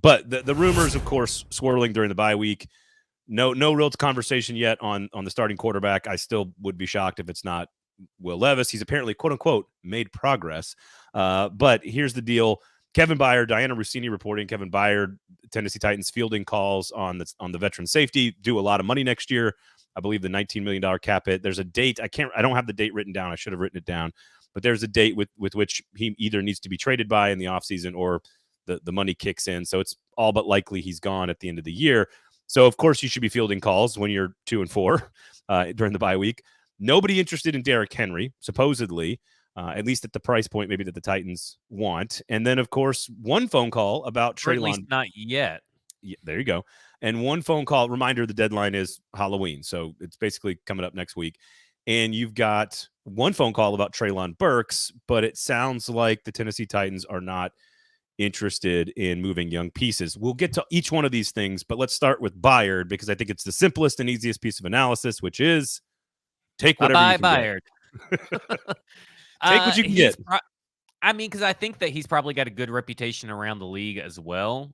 But the rumors, of course, swirling during the bye week. No real conversation yet on the starting quarterback. I still would be shocked if it's not Will Levis. He's apparently, quote unquote, made progress. But here's the deal. Kevin Byard, Diana Rossini reporting, Kevin Byard, Tennessee Titans fielding calls on the veteran safety, due a lot of money next year. I believe the $19 million cap hit. There's a date. I don't have the date written down. I should have written it down. But there's a date with which he either needs to be traded by in the offseason or the money kicks in. So it's all but likely he's gone at the end of the year. So, of course, you should be fielding calls when you're 2-4 during the bye week. Nobody interested in Derrick Henry, supposedly, at least at the price point maybe that the Titans want. And then, of course, one phone call about Treylon. Or at least not yet. Yeah, there you go. And one phone call. Reminder, the deadline is Halloween. So it's basically coming up next week. And you've got one phone call about Treylon Burks, but it sounds like the Tennessee Titans are not interested in moving young pieces. We'll get to each one of these things, but let's start with Byard because I think it's the simplest and easiest piece of analysis, which is take whatever you can Byard. Take what you can get. Because I think that he's probably got a good reputation around the league as well,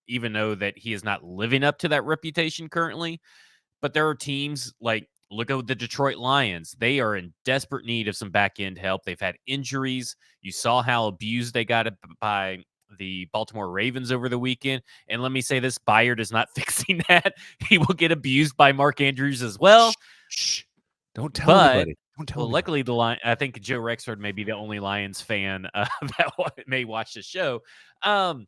even though that he is not living up to that reputation currently. But there are teams like, look at the Detroit Lions. They are in desperate need of some back-end help. They've had injuries. You saw how abused they got by the Baltimore Ravens over the weekend. And let me say this, Byard is not fixing that. He will get abused by Mark Andrews as well. Shh. Don't tell anybody. Don't tell anybody. Luckily, I think Joe Rexford may be the only Lions fan that may watch the show. And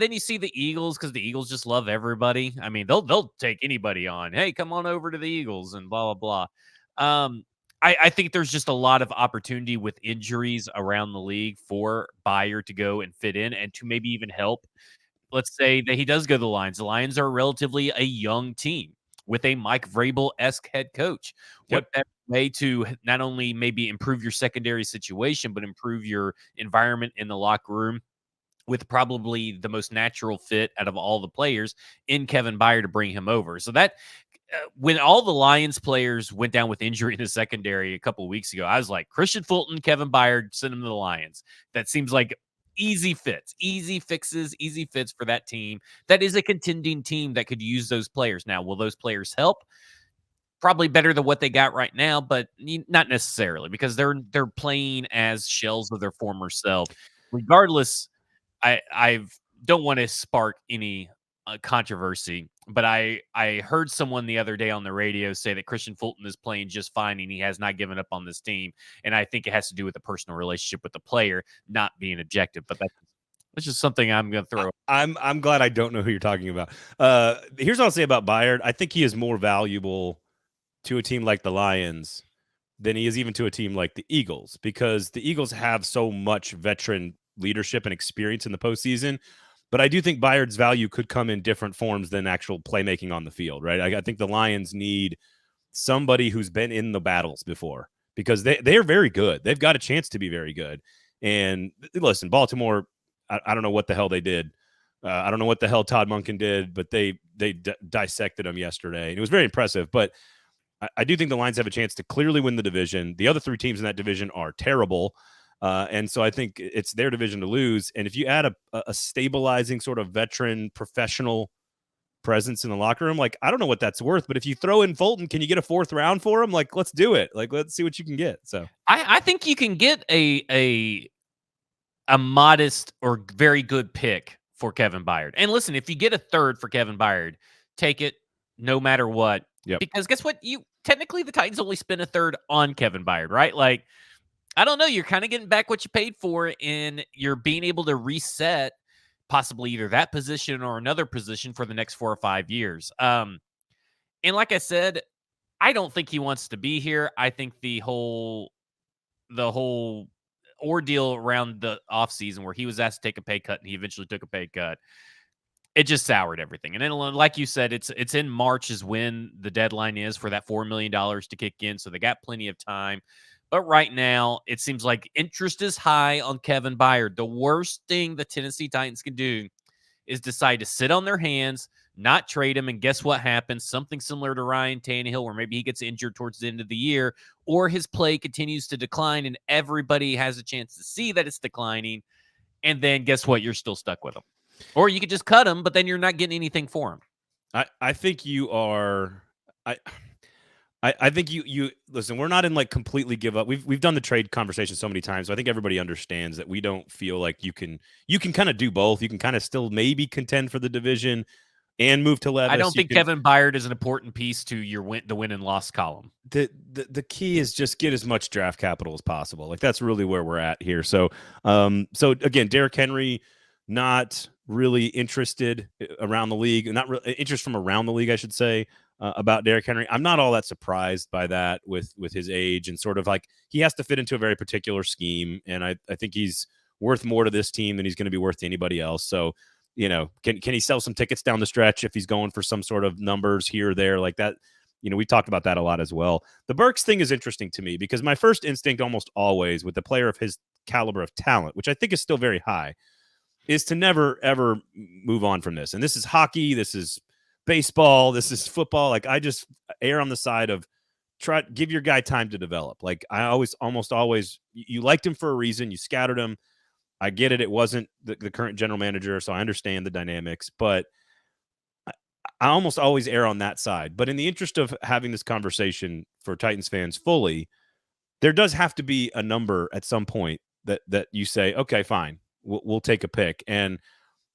then you see the Eagles because the Eagles just love everybody. I mean, they'll take anybody on. Hey, come on over to the Eagles and blah, blah, blah. I think there's just a lot of opportunity with injuries around the league for Byard to go and fit in and to maybe even help. Let's say that he does go to the Lions. The Lions are relatively a young team with a Mike Vrabel-esque head coach. Yep. What better way to not only maybe improve your secondary situation, but improve your environment in the locker room with probably the most natural fit out of all the players in Kevin Byard to bring him over. So that when all the Lions players went down with injury in the secondary a couple of weeks ago, I was like, Christian Fulton, Kevin Byard, send them to the Lions. That seems like easy fits, easy fixes, easy fits for that team. That is a contending team that could use those players. Now, will those players help? Probably better than what they got right now, but not necessarily because they're playing as shells of their former self. Regardless, I don't want to spark any controversy, but I heard someone the other day on the radio say that Christian Fulton is playing just fine and he has not given up on this team. And I think it has to do with the personal relationship with the player, not being objective. But that's just something I'm going to throw. I'm glad I don't know who you're talking about. Here's what I'll say about Byard. I think he is more valuable to a team like the Lions than he is even to a team like the Eagles, because the Eagles have so much veteran leadership and experience in the postseason. But I do think Byard's value could come in different forms than actual playmaking on the field, right? I think the Lions need somebody who's been in the battles before because they are very good. They've got a chance to be very good. And listen, Baltimore, I don't know what the hell they did. I don't know what the hell Todd Monken did, but they dissected them yesterday. And it was very impressive. But I do think the Lions have a chance to clearly win the division. The other three teams in that division are terrible. And so I think it's their division to lose. And if you add a stabilizing sort of veteran professional presence in the locker room, like, I don't know what that's worth, but if you throw in Fulton, can you get a 4th round for him? Like, let's do it. Like, let's see what you can get. So I think you can get a modest or very good pick for Kevin Byard. And listen, if you get a 3rd for Kevin Byard, take it no matter what. Yep. Because guess what? Technically the Titans only spent a 3rd on Kevin Byard, right? Like, I don't know. You're kind of getting back what you paid for, and you're being able to reset possibly either that position or another position for the next 4 or 5 years. And like I said, I don't think he wants to be here. I think the whole ordeal around the offseason where he was asked to take a pay cut and he eventually took a pay cut, it just soured everything. And then, like you said, it's in March is when the deadline is for that $4 million to kick in. So they got plenty of time. But right now, it seems like interest is high on Kevin Byard. The worst thing the Tennessee Titans can do is decide to sit on their hands, not trade him, and guess what happens? Something similar to Ryan Tannehill, where maybe he gets injured towards the end of the year, or his play continues to decline, and everybody has a chance to see that it's declining, and then guess what? You're still stuck with him. Or you could just cut him, but then you're not getting anything for him. I think you are. I think you listen. We're not in like completely give up. We've done the trade conversation so many times. So I think everybody understands that we don't feel like you can kind of do both. You can kind of still maybe contend for the division and move to Levis. I don't think Kevin Byard is an important piece to the win and loss column. The key is just get as much draft capital as possible. Like that's really where we're at here. So so again, Derrick Henry not really interested around the league, not interest from around the league, I should say. About Derrick Henry, I'm not all that surprised by that with his age and sort of like he has to fit into a very particular scheme, and I think he's worth more to this team than he's going to be worth to anybody else. So, can he sell some tickets down the stretch if he's going for some sort of numbers here or there like that? We talked about that a lot as well. The Burks thing is interesting to me because my first instinct almost always with a player of his caliber of talent, which I think is still very high, is to never ever move on from this. And this is hockey. This is baseball, this is football. Like I just err on the side of give your guy time to develop. Like I almost always, you liked him for a reason. You scouted him. I get it. It wasn't the current general manager, so I understand the dynamics, but I almost always err on that side. But in the interest of having this conversation for Titans fans fully, there does have to be a number at some point that you say, okay, fine, we'll take a pick. And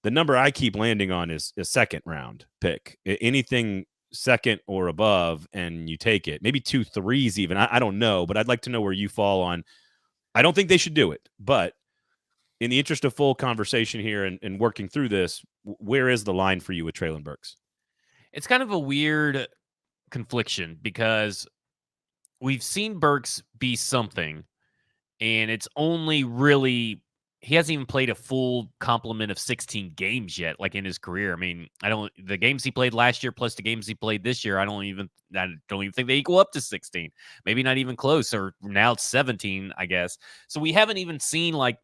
the number I keep landing on is a second round pick. Anything second or above, and you take it. Maybe 2 3s even. I don't know, but I'd like to know where you fall on. I don't think they should do it, but in the interest of full conversation here and working through this, where is the line for you with Treylon Burks? It's kind of a weird confliction because we've seen Burks be something, and it's only really he hasn't even played a full complement of 16 games yet, like in his career. I mean, the games he played last year plus the games he played this year, I don't even think they equal up to 16. Maybe not even close, or now it's 17, I guess. So we haven't even seen like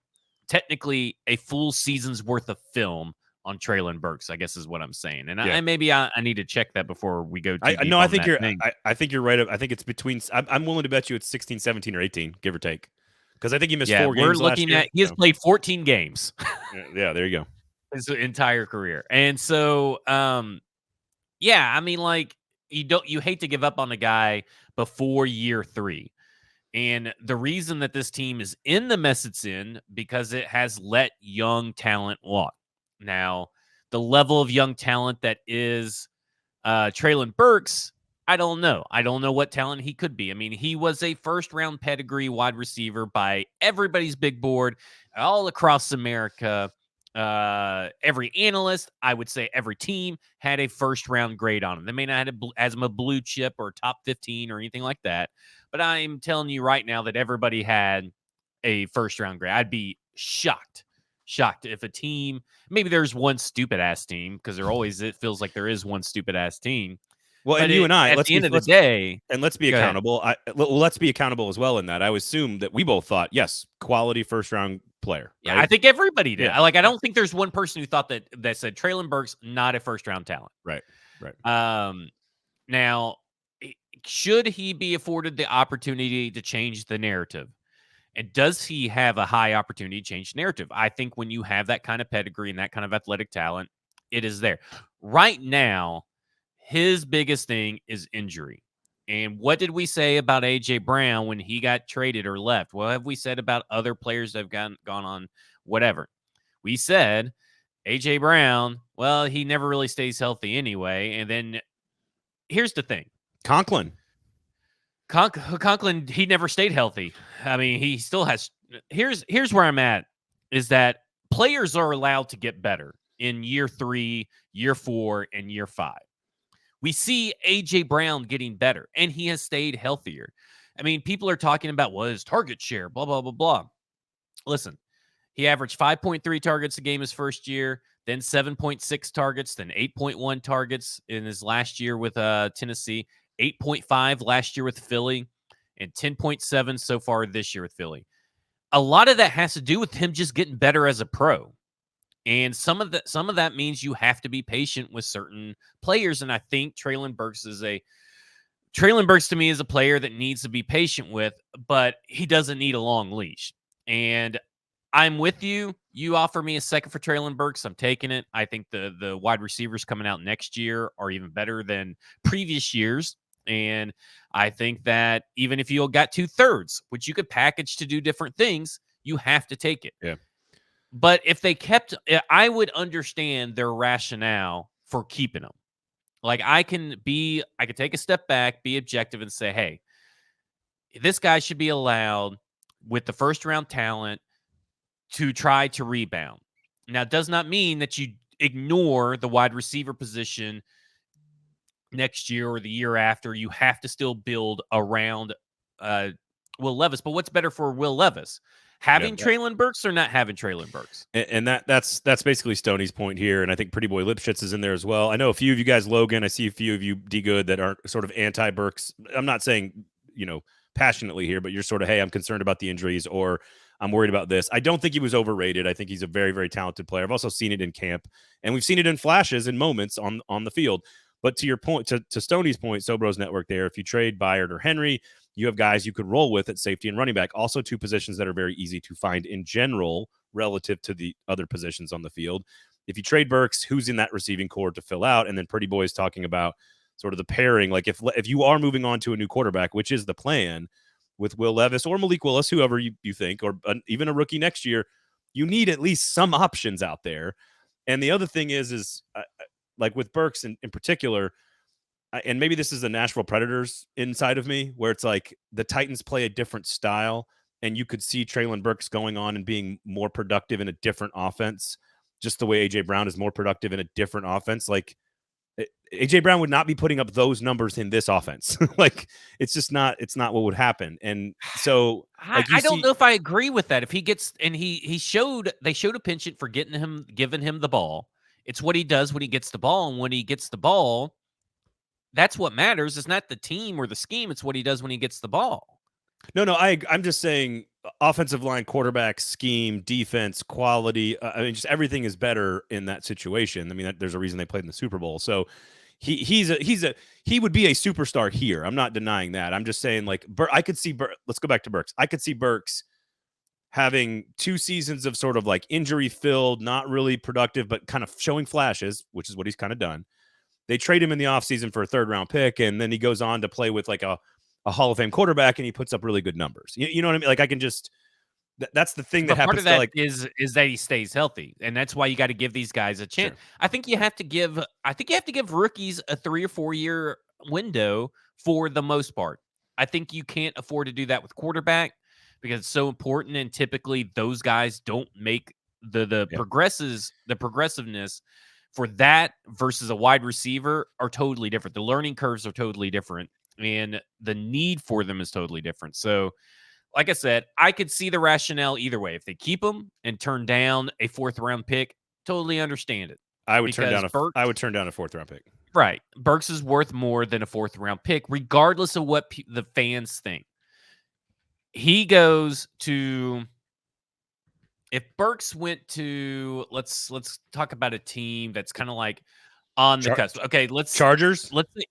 technically a full season's worth of film on Treylon Burks, I guess is what I'm saying. And Yeah. I need to check that before we go too deep. I think you're right. I think it's between, I'm willing to bet you it's 16, 17, or 18, give or take. Because I think he missed 4 games. We're looking at he has played 14 games. Yeah, there you go. His entire career. And so yeah, I mean, like you hate to give up on a guy before year 3. And the reason that this team is in the mess it's in because it has let young talent walk. Now, the level of young talent that is Treylon Burks, I don't know. I don't know what talent he could be. I mean, he was a first-round pedigree wide receiver by everybody's big board all across America. Every analyst, I would say every team, had a first-round grade on him. They may not have as a blue chip or top 15 or anything like that, but I'm telling you right now that everybody had a first-round grade. I'd be shocked if a team, maybe there's one stupid-ass team, because it feels like there is one stupid-ass team. Well, and you and I, at the end of the day, and let's be accountable. Let's be accountable as well in that. I would assume that we both thought, yes, quality first round player. Yeah, right? I think everybody did. Yeah. I don't think there's one person who thought that said Treylon Burks not a first round talent. Right. Now, should he be afforded the opportunity to change the narrative? And does he have a high opportunity to change the narrative? I think when you have that kind of pedigree and that kind of athletic talent, it is there. Right now, his biggest thing is injury. And what did we say about A.J. Brown when he got traded or left? What have we said about other players that have gone on whatever? We said A.J. Brown, well, he never really stays healthy anyway. And then here's the thing. Conklin, he never stayed healthy. I mean, he still has. Here's where I'm at is that players are allowed to get better in year 3, year 4, and year 5. We see A.J. Brown getting better, and he has stayed healthier. I mean, people are talking about his target share, blah, blah, blah, blah. Listen, he averaged 5.3 targets a game his first year, then 7.6 targets, then 8.1 targets in his last year with Tennessee, 8.5 last year with Philly, and 10.7 so far this year with Philly. A lot of that has to do with him just getting better as a pro. And some of that means you have to be patient with certain players. And I think Treylon Burks to me is a player that needs to be patient with, but he doesn't need a long leash. And I'm with you. You offer me a second for Treylon Burks, I'm taking it. I think the wide receivers coming out next year are even better than previous years. And I think that even if you got 2/3, which you could package to do different things, you have to take it. Yeah. But if they kept, I would understand their rationale for keeping them. Like I could take a step back, be objective, and say, hey, this guy should be allowed with the first round talent to try to rebound. Now, it does not mean that you ignore the wide receiver position next year or the year after. You have to still build around Will Levis. But what's better for Will Levis? Having Treylon Burks or not having Treylon Burks? And that's basically Stoney's point here. And I think Pretty Boy Lipschitz is in there as well. I know a few of you guys, Logan, I see a few of you, D Good, that aren't sort of anti-Burks. I'm not saying, passionately here, but you're sort of, hey, I'm concerned about the injuries or I'm worried about this. I don't think he was overrated. I think he's a very, very talented player. I've also seen it in camp, and we've seen it in flashes and moments on the field. But to your point, to Stoney's point, Sobro's network there, if you trade Byard or Henry, you have guys you could roll with at safety and running back. Also, two positions that are very easy to find in general relative to the other positions on the field. If you trade Burks, who's in that receiving core to fill out? And then Pretty Boy's talking about sort of the pairing. Like if you are moving on to a new quarterback, which is the plan with Will Levis or Malik Willis, whoever you think, or even a rookie next year, you need at least some options out there. And the other thing is like with Burks in particular, and maybe this is the Nashville Predators inside of me, where it's like the Titans play a different style, and you could see Treylon Burks going on and being more productive in a different offense, just the way A.J. Brown is more productive in a different offense. Like A.J. Brown would not be putting up those numbers in this offense. Like it's not what would happen. And so like I don't know if I agree with that. If he gets, and they showed a penchant for giving him the ball. It's what he does when he gets the ball, and when he gets the ball, that's what matters. It's not the team or the scheme. It's what he does when he gets the ball. No, I'm just saying offensive line, quarterback, scheme, defense, quality. I mean, just everything is better in that situation. I mean, there's a reason they played in the Super Bowl. So he would be a superstar here. I'm not denying that. I'm just saying, like, I could see let's go back to Burks. I could see Burks having 2 seasons of sort of like injury filled, not really productive, but kind of showing flashes, which is what he's kind of done. They trade him in the offseason for a 3rd round pick, and then he goes on to play with like a Hall of Fame quarterback, and he puts up really good numbers. You know what I mean? Like I can just that's the thing that happens. Part of that is that he stays healthy, and that's why you got to give these guys a chance. Sure. I think you have to give rookies a 3 or 4 year window for the most part. I think you can't afford to do that with quarterback because it's so important, and typically those guys don't make the progressiveness for that versus a wide receiver are totally different. The learning curves are totally different, and the need for them is totally different. So, like I said, I could see the rationale either way. If they keep them and turn down a 4th round pick, totally understand it. I would turn down a 4th round pick. Right. Burks is worth more than a 4th round pick, regardless of what the fans think. He goes to, if Burks went to, let's talk about a team that's kind of like on the cusp. Okay, Chargers. Let's see.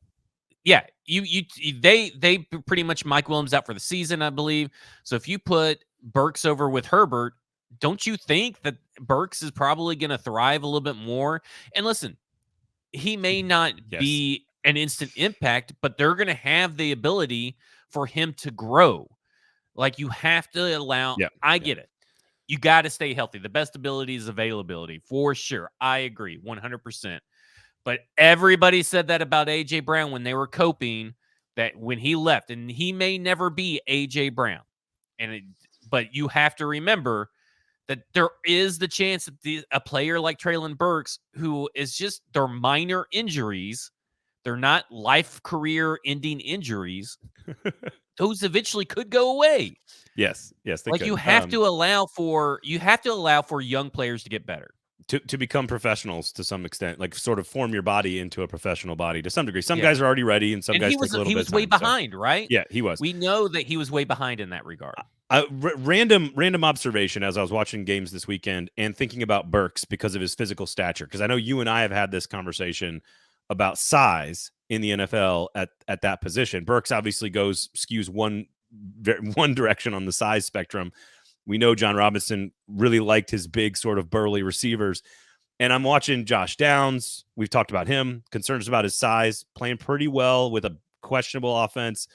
Yeah, they pretty much Mike Williams out for the season, I believe. So if you put Burks over with Herbert, don't you think that Burks is probably going to thrive a little bit more? And listen, he may not be an instant impact, but they're going to have the ability for him to grow. Like you have to allow. Yeah, I get it. You got to stay healthy. The best ability is availability for sure. I agree 100%. But everybody said that about A.J. Brown when they were coping, that when he left, and he may never be A.J. Brown. But you have to remember that there is the chance that a player like Treylon Burks, who is just, they're minor injuries, they're not life career ending injuries, those eventually could go away. Yes, they like could. You have to allow for young players to get better. To become professionals to some extent, like sort of form your body into a professional body to some degree. Some guys are already ready, and some guys take a little bit of time. He was way behind, right? Yeah, he was. We know that he was way behind in that regard. Random observation as I was watching games this weekend and thinking about Burks because of his physical stature. Because I know you and I have had this conversation about size in the NFL at that position. Burks obviously skews one direction on the size spectrum. We know John Robinson really liked his big sort of burly receivers. And I'm watching Josh Downs. We've talked about him. Concerns about his size, playing pretty well with a questionable offense.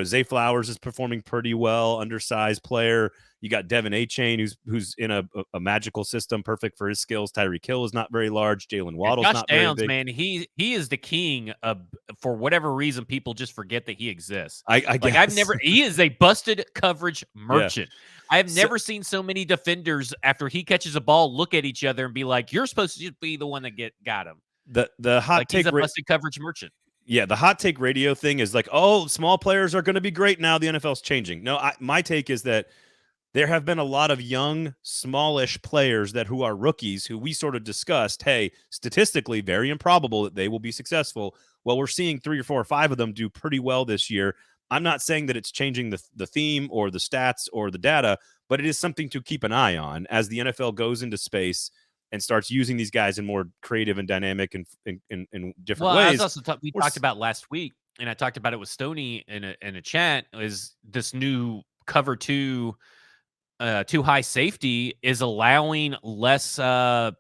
Zay Flowers is performing pretty well, undersized player. You got Devin A-Chain, who's in a magical system, perfect for his skills. Tyreek Hill is not very large. Jalen Waddle's Josh not very Downs, big. man, he is the king of, for whatever reason, people just forget that he exists. I Like guess. he is a busted coverage merchant. Yeah. I've never seen so many defenders after he catches a ball look at each other and be like, "You're supposed to just be the one that got him." The hot like take. He's a busted coverage merchant. Yeah, the hot take radio thing is like, oh, small players are going to be great now. The NFL's changing. No, my take is that there have been a lot of young, smallish players who are rookies who we sort of discussed, hey, statistically, very improbable that they will be successful. Well, we're seeing 3 or 4 or 5 of them do pretty well this year. I'm not saying that it's changing the theme or the stats or the data, but it is something to keep an eye on as the NFL goes into space and starts using these guys in more creative and dynamic and in different ways. We talked about last week, and I talked about it with Stoney in a chat, is this new cover 2 too high safety is allowing less of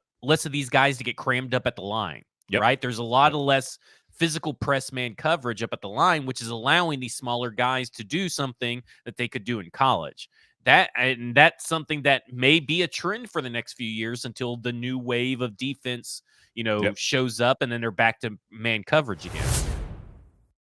these guys to get crammed up at the line. Yep. Right? There's a lot of less physical press man coverage up at the line, which is allowing these smaller guys to do something that they could do in college. That's something that may be a trend for the next few years until the new wave of defense, shows up, and then they're back to man coverage again.